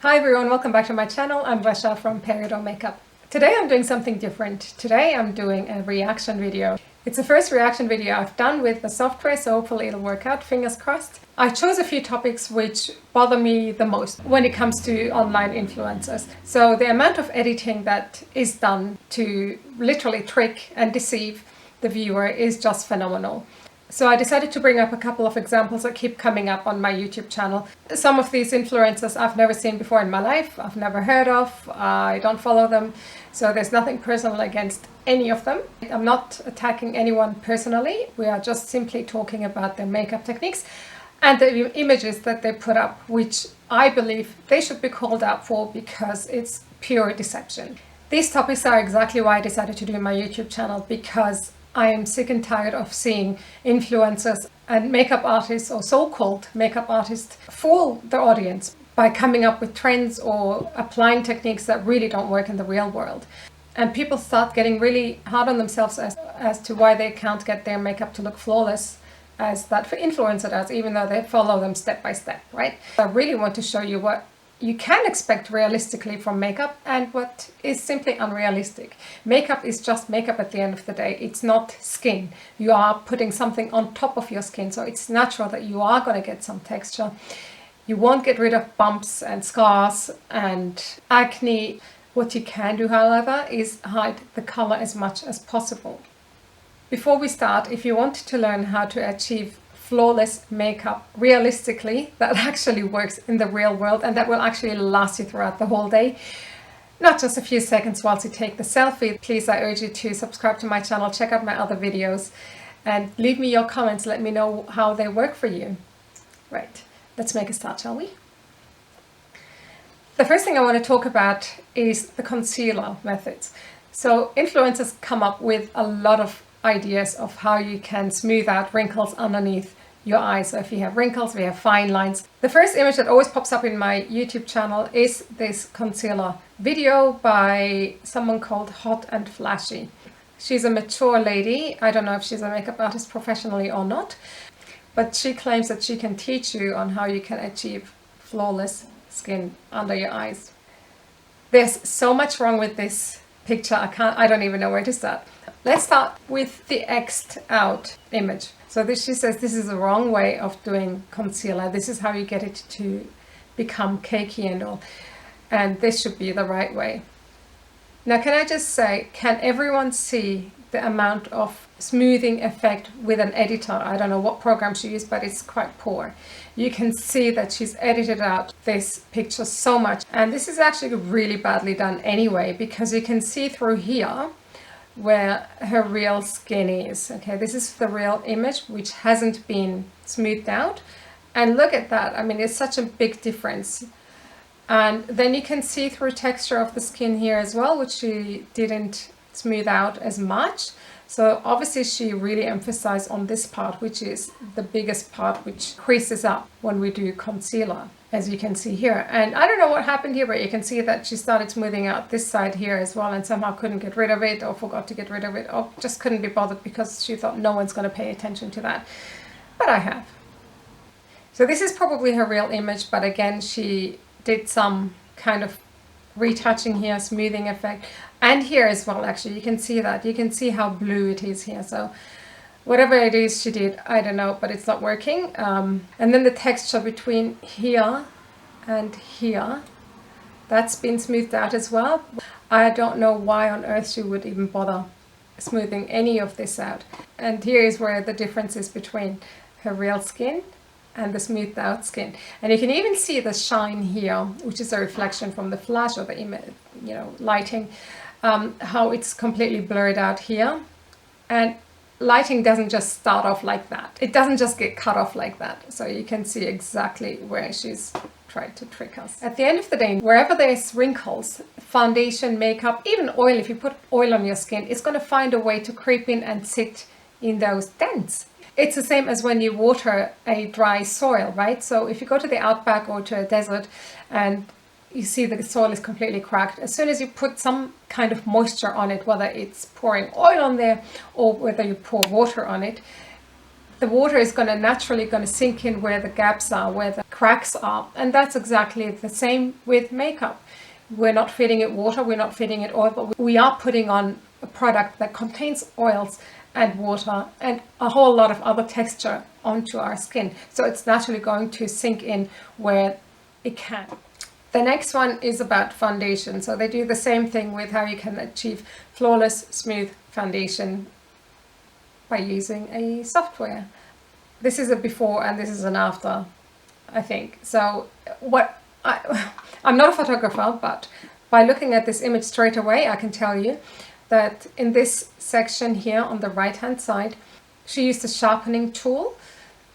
Hi everyone, welcome back to my channel. I'm Vasha from Peridot Makeup. Today I'm doing something different. Today I'm doing a reaction video. It's the first reaction video I've done with the software, so hopefully it'll work out, fingers crossed. I chose a few topics which bother me the most when it comes to online influencers. So the amount of editing that is done to literally trick and deceive the viewer is just phenomenal. So I decided to bring up a couple of examples that keep coming up on my YouTube channel. Some of these influencers I've never seen before in my life, I've never heard of, I don't follow them, so there's nothing personal against any of them. I'm not attacking anyone personally, we are just simply talking about their makeup techniques and the images that they put up, which I believe they should be called out for because it's pure deception. These topics are exactly why I decided to do my YouTube channel, because I am sick and tired of seeing influencers and makeup artists or so-called makeup artists fool the audience by coming up with trends or applying techniques that really don't work in the real world. And people start getting really hard on themselves as to why they can't get their makeup to look flawless as that influencer does, even though they follow them step by step, right? I really want to show you what you can expect realistically from makeup and what is simply unrealistic. Makeup is just makeup at the end of the day. It's not skin. You are putting something on top of your skin, so it's natural that you are going to get some texture. You won't get rid of bumps and scars and acne. What you can do, however, is hide the color as much as possible. Before we start, if you want to learn how to achieve flawless makeup realistically, that actually works in the real world and that will actually last you throughout the whole day, not just a few seconds whilst you take the selfie, please, I urge you to subscribe to my channel, check out my other videos and leave me your comments. Let me know how they work for you. Right, let's make a start, shall we? The first thing I want to talk about is the concealer methods. So influencers come up with a lot of ideas of how you can smooth out wrinkles underneath your eyes. So if you have wrinkles, we have fine lines. The first image that always pops up in my YouTube channel is this concealer video by someone called Hot and Flashy. She's a mature lady. I don't know if she's a makeup artist professionally or not, but she claims that she can teach you on how you can achieve flawless skin under your eyes. There's so much wrong with this picture. I don't even know where to start. Let's start with the X'd out image. So she says this is the wrong way of doing concealer. This is how you get it to become cakey and all. And this should be the right way. Now, can I just say, can everyone see the amount of smoothing effect with an editor? I don't know what program she used, but it's quite poor. You can see that she's edited out this picture so much. And this is actually really badly done anyway, because you can see through here where her real skin is. Okay, this is the real image, which hasn't been smoothed out. And look at that. I mean, it's such a big difference. And then you can see through texture of the skin here as well, which she didn't smooth out as much. So obviously she really emphasized on this part, which is the biggest part, which creases up when we do concealer, as you can see here. And I don't know what happened here, but you can see that she started smoothing out this side here as well and somehow couldn't get rid of it, or forgot to get rid of it, or just couldn't be bothered because she thought no one's going to pay attention to that. But I have. So this is probably her real image, but again, she did some kind of retouching here, smoothing effect, and here as well. Actually, you can see that. You can see how blue it is here. So whatever it is she did, I don't know, but it's not working. And then the texture between here and here, that's been smoothed out as well. I don't know why on earth she would even bother smoothing any of this out. And here is where the difference is between her real skin and the smoothed out skin. And you can even see the shine here, which is a reflection from the flash or the image, lighting, how it's completely blurred out here. And lighting doesn't just start off like that. It doesn't just get cut off like that. So you can see exactly where she's tried to trick us. At the end of the day, wherever there's wrinkles, foundation, makeup, even oil, if you put oil on your skin, it's going to find a way to creep in and sit in those dents. It's the same as when you water a dry soil, right? So if you go to the outback or to a desert and you see the soil is completely cracked, as soon as you put some kind of moisture on it, whether it's pouring oil on there or whether you pour water on it, the water is going to naturally sink in where the gaps are, where the cracks are. And that's exactly the same with makeup. We're not feeding it water, we're not feeding it oil, but we are putting on a product that contains oils and water and a whole lot of other texture onto our skin. So it's naturally going to sink in where it can. The next one is about foundation. So they do the same thing with how you can achieve flawless, smooth foundation by using a software. This is a before and this is an after, I think. So I'm not a photographer, but by looking at this image straight away, I can tell you that in this section here on the right hand side, she used a sharpening tool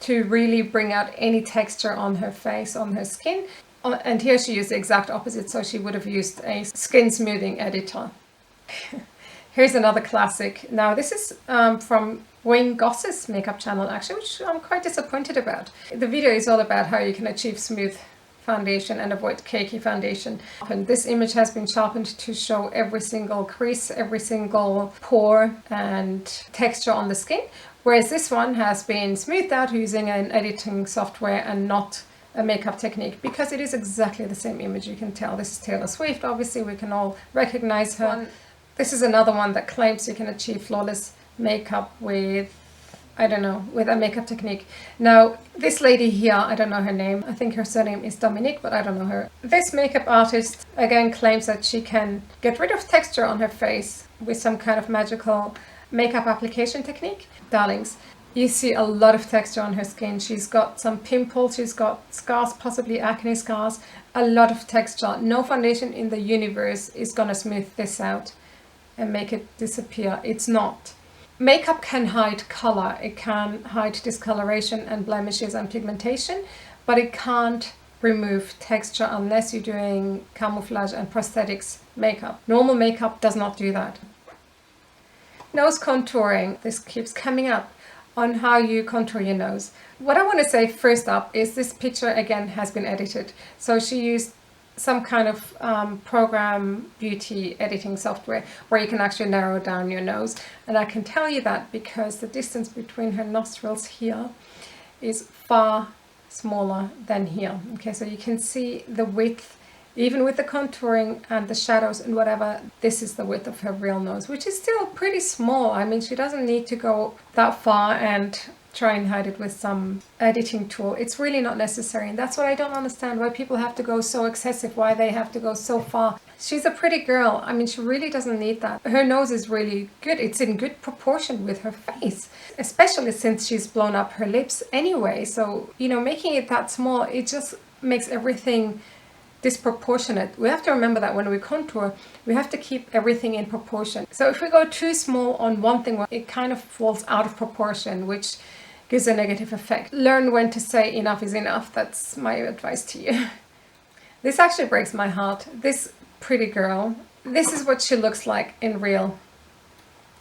to really bring out any texture on her face, on her skin. And here she used the exact opposite, so she would have used a skin smoothing editor. Here's another classic. Now this is from Wayne Goss's makeup channel actually, which I'm quite disappointed about. The video is all about how you can achieve smooth foundation and avoid cakey foundation. And this image has been sharpened to show every single crease, every single pore and texture on the skin, whereas this one has been smoothed out using an editing software and not a makeup technique, because it is exactly the same image. You can tell this is Taylor Swift, obviously we can all recognize her. This is another one that claims you can achieve flawless makeup with, I don't know, with a makeup technique. Now this lady here, I don't know her name, I think her surname is Dominique, but I don't know her. This makeup artist again claims that she can get rid of texture on her face with some kind of magical makeup application technique. Darlings, you see a lot of texture on her skin. She's got some pimples, she's got scars, possibly acne scars, a lot of texture. No foundation in the universe is gonna smooth this out and make it disappear. It's not. Makeup can hide color, it can hide discoloration and blemishes and pigmentation, but it can't remove texture unless you're doing camouflage and prosthetics makeup. Normal makeup does not do that. Nose contouring. This keeps coming up on how you contour your nose. What I want to say first up is this picture again has been edited. So she used some kind of program beauty editing software where you can actually narrow down your nose. And I can tell you that because the distance between her nostrils here is far smaller than here. Okay, so you can see the width, even with the contouring and the shadows and whatever, this is the width of her real nose, which is still pretty small. I mean, she doesn't need to go that far and try and hide it with some editing tool. It's really not necessary. And that's what I don't understand, why people have to go so excessive, why they have to go so far. She's a pretty girl. I mean, she really doesn't need that. Her nose is really good. It's in good proportion with her face, especially since she's blown up her lips anyway. So, you know, making it that small, it just makes everything disproportionate. We have to remember that when we contour, we have to keep everything in proportion. So if we go too small on one thing, it kind of falls out of proportion, which gives a negative effect. Learn when to say enough is enough. That's my advice to you. This actually breaks my heart. This pretty girl, this is what she looks like in real.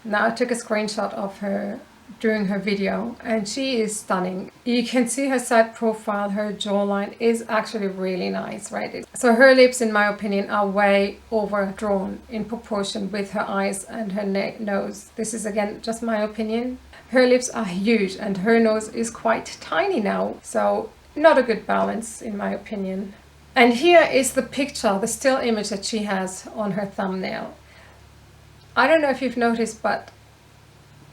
Now I took a screenshot of her during her video and she is stunning. You can see her side profile, her jawline is actually really nice, right? So her lips, in my opinion, are way overdrawn in proportion with her eyes and her nose. This is again just my opinion. Her lips are huge and her nose is quite tiny now, so not a good balance in my opinion. And here is the picture, the still image that she has on her thumbnail. I don't know if you've noticed, but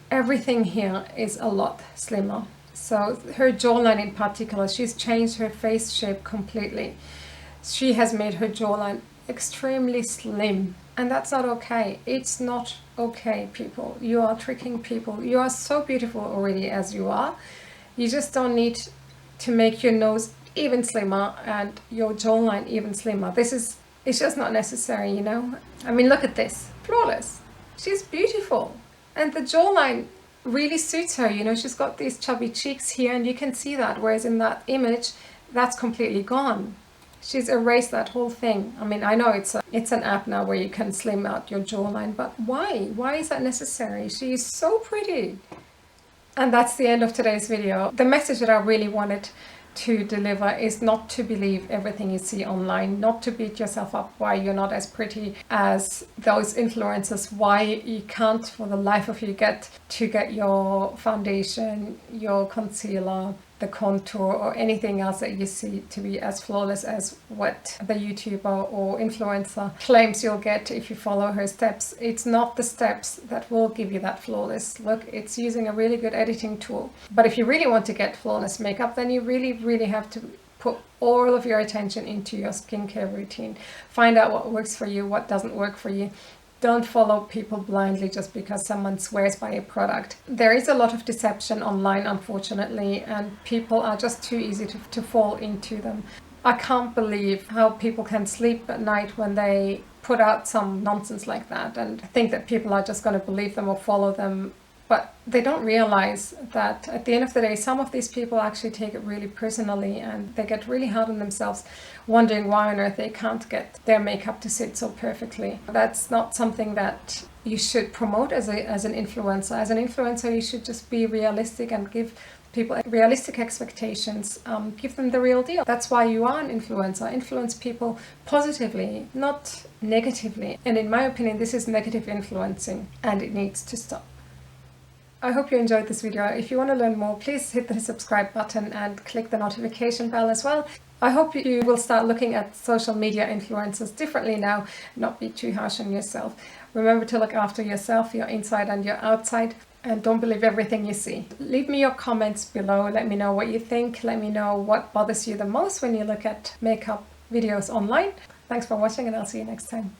everything here is a lot slimmer. So her jawline in particular, she's changed her face shape completely. She has made her jawline extremely slim, and that's not okay. It's not okay, people. You are tricking people. You are so beautiful already as you are. You just don't need to make your nose even slimmer and your jawline even slimmer. It's just not necessary, you know? I mean, look at this. Flawless. She's beautiful. And the jawline really suits her, you know, she's got these chubby cheeks here and you can see that, whereas in that image, that's completely gone. She's erased that whole thing. I mean, I know it's an app now where you can slim out your jawline, but why? Why is that necessary? She is so pretty. And that's the end of today's video. The message that I really wanted to deliver is not to believe everything you see online, not to beat yourself up why you're not as pretty as those influencers, why you can't for the life of you get your foundation, your concealer, the contour, or anything else that you see to be as flawless as what the YouTuber or influencer claims you'll get if you follow her steps. It's not the steps that will give you that flawless look. It's using a really good editing tool. But if you really want to get flawless makeup, then you really have to put all of your attention into your skincare routine. Find out what works for you, what doesn't work for you. Don't follow people blindly just because someone swears by a product. There is a lot of deception online, unfortunately, and people are just too easy to fall into them. I can't believe how people can sleep at night when they put out some nonsense like that and think that people are just going to believe them or follow them. But they don't realize that at the end of the day, some of these people actually take it really personally, and they get really hard on themselves, wondering why on earth they can't get their makeup to sit so perfectly. That's not something that you should promote as an influencer. As an influencer, you should just be realistic and give people realistic expectations, give them the real deal. That's why you are an influencer. Influence people positively, not negatively. And in my opinion, this is negative influencing, and it needs to stop. I hope you enjoyed this video. If you want to learn more, please hit the subscribe button and click the notification bell as well. I hope you will start looking at social media influencers differently now, not be too harsh on yourself. Remember to look after yourself, your inside and your outside, and don't believe everything you see. Leave me your comments below. Let me know what you think. Let me know what bothers you the most when you look at makeup videos online. Thanks for watching, and I'll see you next time.